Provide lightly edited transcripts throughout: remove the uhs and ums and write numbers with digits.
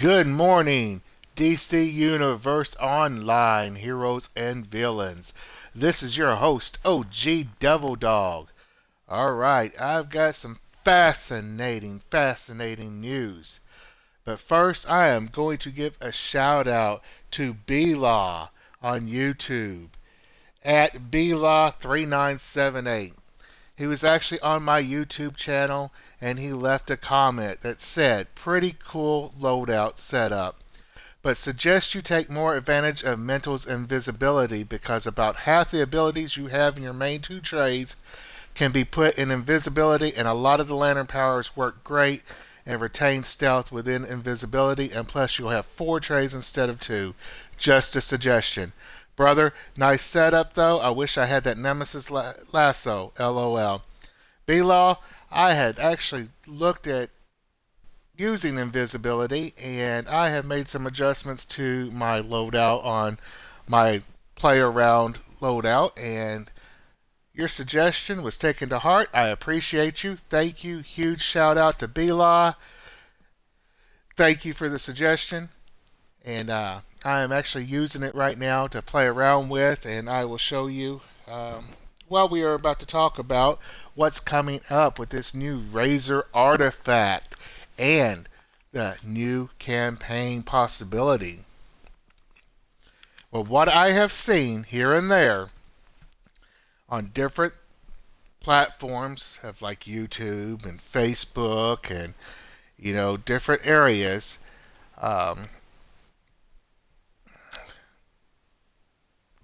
Good morning, DC Universe Online Heroes and Villains. This is your host, OG Devil Dog. Alright, I've got some fascinating news. But first, I am going to give a shout out to B-Law on YouTube at BLaw3978. He was actually on my YouTube channel and he left a comment that said, "Pretty cool loadout setup, but suggest you take more advantage of Mental's invisibility because about half the abilities you have in your main two trades can be put in invisibility, and a lot of the lantern powers work great and retain stealth within invisibility, and plus you'll have 4 trades instead of 2. Just a suggestion." Brother, nice setup though. I wish I had that Nemesis lasso. LOL. B-Law, I had actually looked at using invisibility, and I have made some adjustments to my loadout on my play around loadout, and your suggestion was taken to heart. I appreciate you. Thank you. Huge shout out to B-Law. Thank you for the suggestion. And I am actually using it right now to play around with, and I will show you while we are about to talk about what's coming up with this new Razer artifact and the new campaign possibility. Well, what I have seen here and there on different platforms of like YouTube and Facebook and different areas,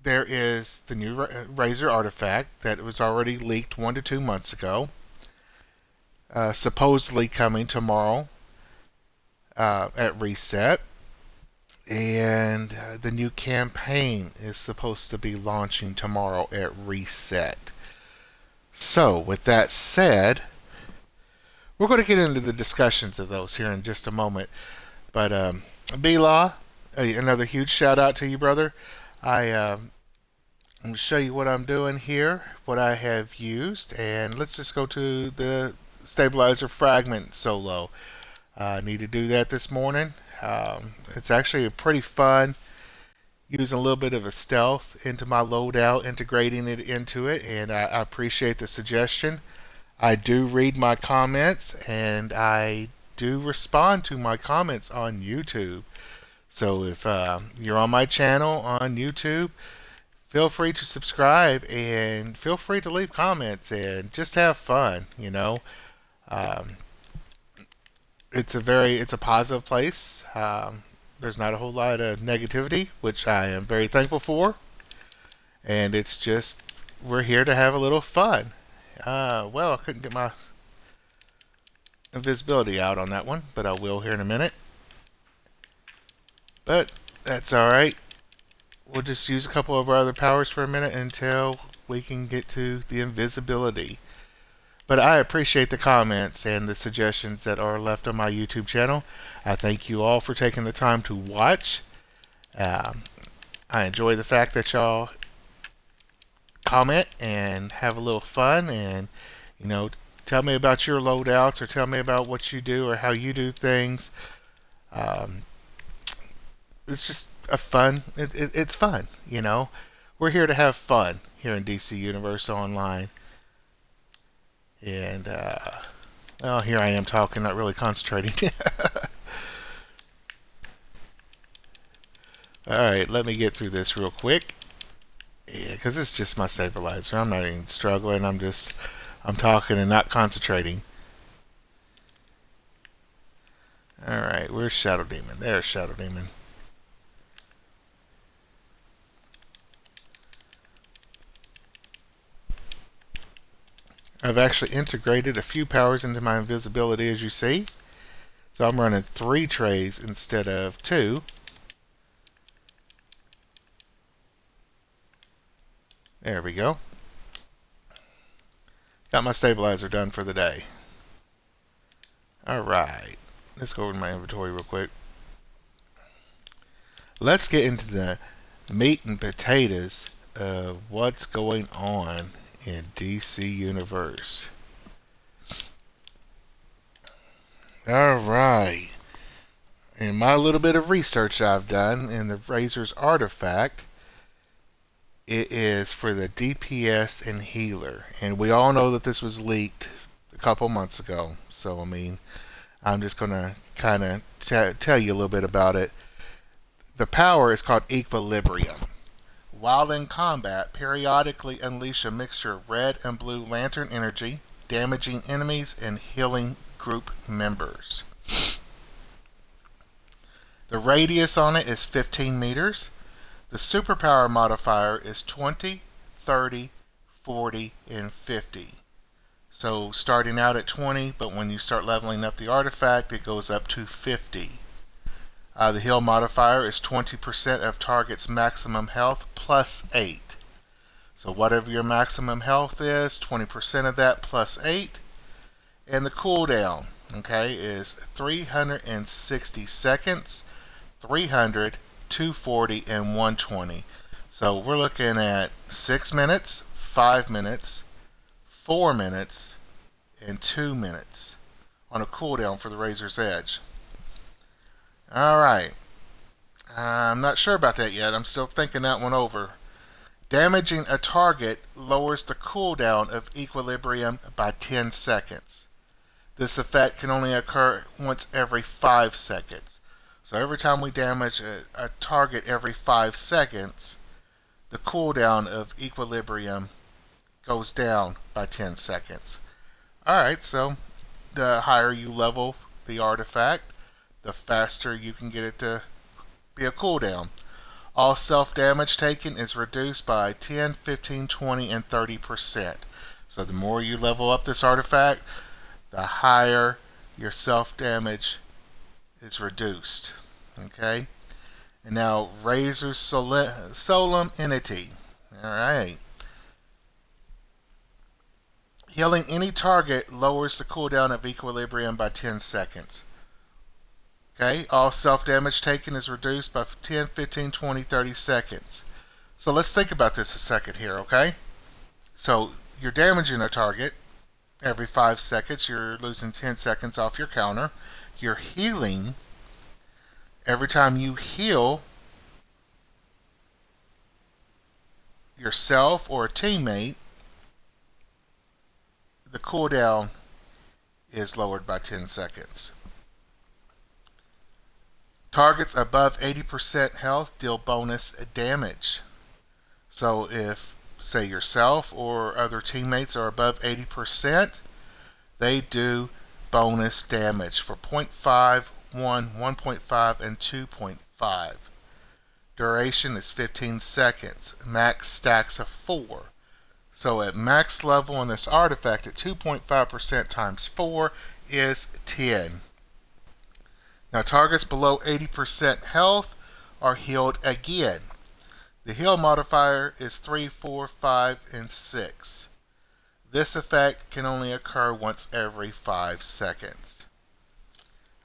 there is the new Razer artifact that was already leaked 1 to 2 months ago, supposedly coming tomorrow at reset, and the new campaign is supposed to be launching tomorrow at reset. So, with that said, we're going to get into the discussions of those here in just a moment. But B-Law, another huge shout out to you, brother. I'm going to show you what I'm doing here, what I have used, and let's just go to the stabilizer fragment solo. I need to do that this morning. It's actually pretty fun using a little bit of a stealth into my loadout, integrating it into it, and I appreciate the suggestion. I do read my comments, and I do respond to my comments on YouTube. So if you're on my channel on YouTube, feel free to subscribe and feel free to leave comments and just have fun. Um, it's a positive place. There's not a whole lot of negativity, which I am very thankful for. And it's just, we're here to have a little fun. Well, I couldn't get my invisibility out on that one, but I will here in a minute. But that's alright. We'll just use a couple of our other powers for a minute until we can get to the invisibility. But I appreciate the comments and the suggestions that are left on my YouTube channel. I thank you all for taking the time to watch. I enjoy the fact that y'all comment and have a little fun and, tell me about your loadouts or tell me about what you do or how you do things. It's just it's fun, We're here to have fun here in DC Universe Online. And, well, here I am talking, not really concentrating. Alright, let me get through this real quick. Yeah, because it's just my stabilizer. I'm not even struggling. I'm talking and not concentrating. Alright, where's Shadow Demon? There's Shadow Demon. I've actually integrated a few powers into my invisibility, as you see. So I'm running 3 trays instead of 2. There we go. Got my stabilizer done for the day. Alright. Let's go over to my inventory real quick. Let's get into the meat and potatoes of what's going on in DC Universe. Alright. In my little bit of research I've done in the Razer's artifact, it is for the DPS and healer. And we all know that this was leaked a couple months ago. So, I mean, I'm just going to kind of tell you a little bit about it. The power is called Equilibrium. While in combat, periodically unleash a mixture of red and blue lantern energy, damaging enemies and healing group members. The radius on it is 15 meters. The superpower modifier is 20, 30, 40, and 50. So starting out at 20, but when you start leveling up the artifact, it goes up to 50. The heal modifier is 20% of target's maximum health plus 8. So whatever your maximum health is, 20% of that plus 8. And the cooldown, okay, is 360 seconds, 300, 240, and 120. So we're looking at 6 minutes, 5 minutes, 4 minutes, and 2 minutes on a cooldown for the Razer's Edge. Alright, I'm not sure about that yet. I'm still thinking that one over. Damaging a target lowers the cooldown of Equilibrium by 10 seconds. This effect can only occur once every 5 seconds. So every time we damage a target every 5 seconds, the cooldown of Equilibrium goes down by 10 seconds. Alright, so the higher you level the artifact, the faster you can get it to be a cooldown. All self-damage taken is reduced by 10, 15, 20, and 30%. So the more you level up this artifact, the higher your self-damage is reduced. Okay? And now Razer Solemnity. Alright. Healing any target lowers the cooldown of Equilibrium by 10 seconds. Okay, all self-damage taken is reduced by 10, 15, 20, 30 seconds. So let's think about this a second here, okay? So you're damaging a target every 5 seconds. You're losing 10 seconds off your counter. You're healing. Every time you heal yourself or a teammate, the cooldown is lowered by 10 seconds. Targets above 80% health deal bonus damage. So if, say, yourself or other teammates are above 80%, they do bonus damage for 0.5, 1, 1.5, and 2.5. Duration is 15 seconds. Max stacks of 4. So at max level on this artifact at 2.5% times 4 is 10. Now targets below 80% health are healed again. The heal modifier is 3, 4, 5, and 6. This effect can only occur once every 5 seconds.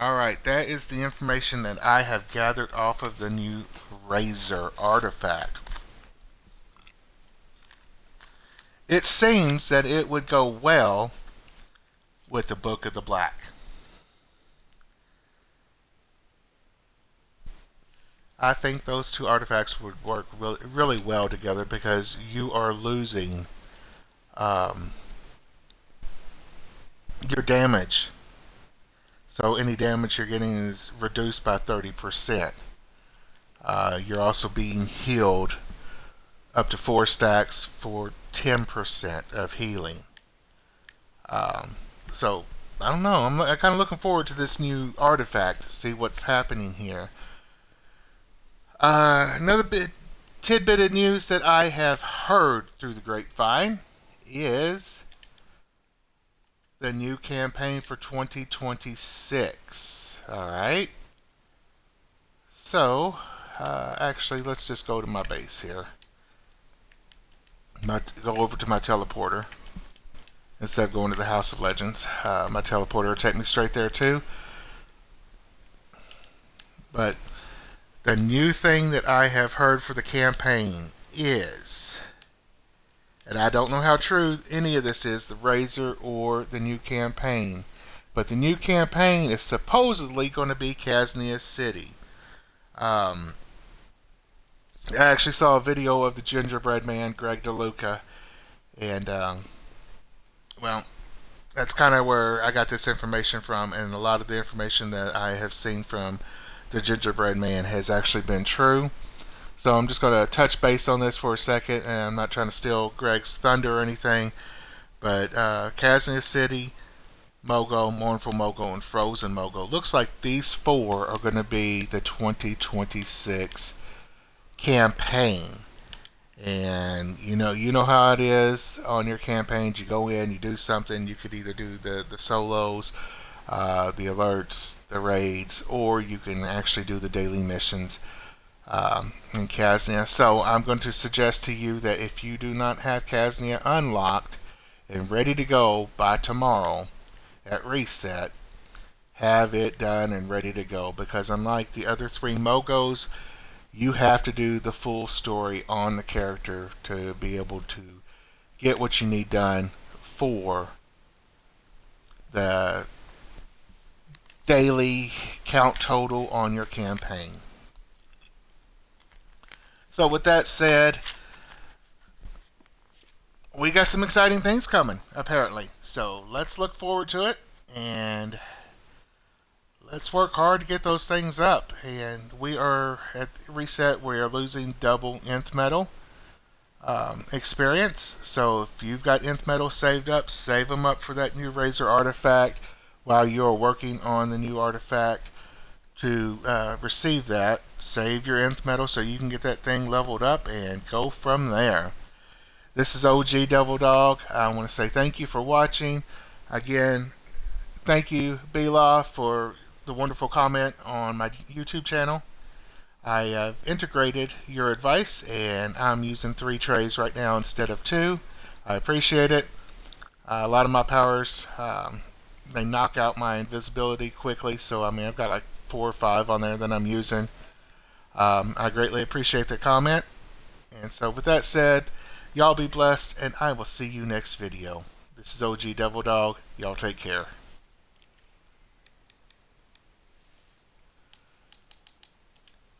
Alright, that is the information that I have gathered off of the new Razer artifact. It seems that it would go well with the Book of the Black. I think those two artifacts would work really well together because you are losing your damage. So any damage you're getting is reduced by 30%. You're also being healed up to 4 stacks for 10% of healing. So I don't know. I'm kind of looking forward to this new artifact to see what's happening here. Another tidbit of news that I have heard through the grapevine is the new campaign for 2026. Alright. So, actually, let's just go to my base here. Go over to my teleporter instead of going to the House of Legends. My teleporter will take me straight there too. But the new thing that I have heard for the campaign is, and I don't know how true any of this is, the Razer or the new campaign, But the new campaign is supposedly going to be Kaznia City. Um, I actually saw a video of the gingerbread man, Greg DeLuca, and well, that's kind of where I got this information from, and a lot of the information that I have seen from the gingerbread man has actually been true. So I'm just going to touch base on this for a second, and I'm not trying to steal Greg's thunder or anything, but Kaznia City, Mogo, Mournful Mogo, and Frozen Mogo. Looks like these four are going to be the 2026 campaign. And you know how it is on your campaigns. You go in, you do something. You could either do the solos, the alerts, the raids, or you can actually do the daily missions in Kaznia. So I'm going to suggest to you that if you do not have Kaznia unlocked and ready to go by tomorrow at reset, have it done and ready to go, because unlike the other three Mogos, you have to do the full story on the character to be able to get what you need done for the daily count total on your campaign. So with that said, we got some exciting things coming, apparently. So let's look forward to it, and let's work hard to get those things up. And we are at reset. We are losing double nth metal experience. So if you've got nth metal saved up, save them up for that new Razer artifact while you're working on the new artifact to receive that. Save your nth metal so you can get that thing leveled up and go from there. This is OG Devil Dog. I want to say thank you for watching. Again, thank you, Bela, for the wonderful comment on my YouTube channel. I have integrated your advice, and I'm using 3 trays right now instead of 2. I appreciate it. A lot of my powers, they knock out my invisibility quickly, so I mean I've got like 4 or 5 on there that I'm using. I greatly appreciate the comment. And so with that said, y'all be blessed, and I will see you next video. This is OG Devil Dog. Y'all take care.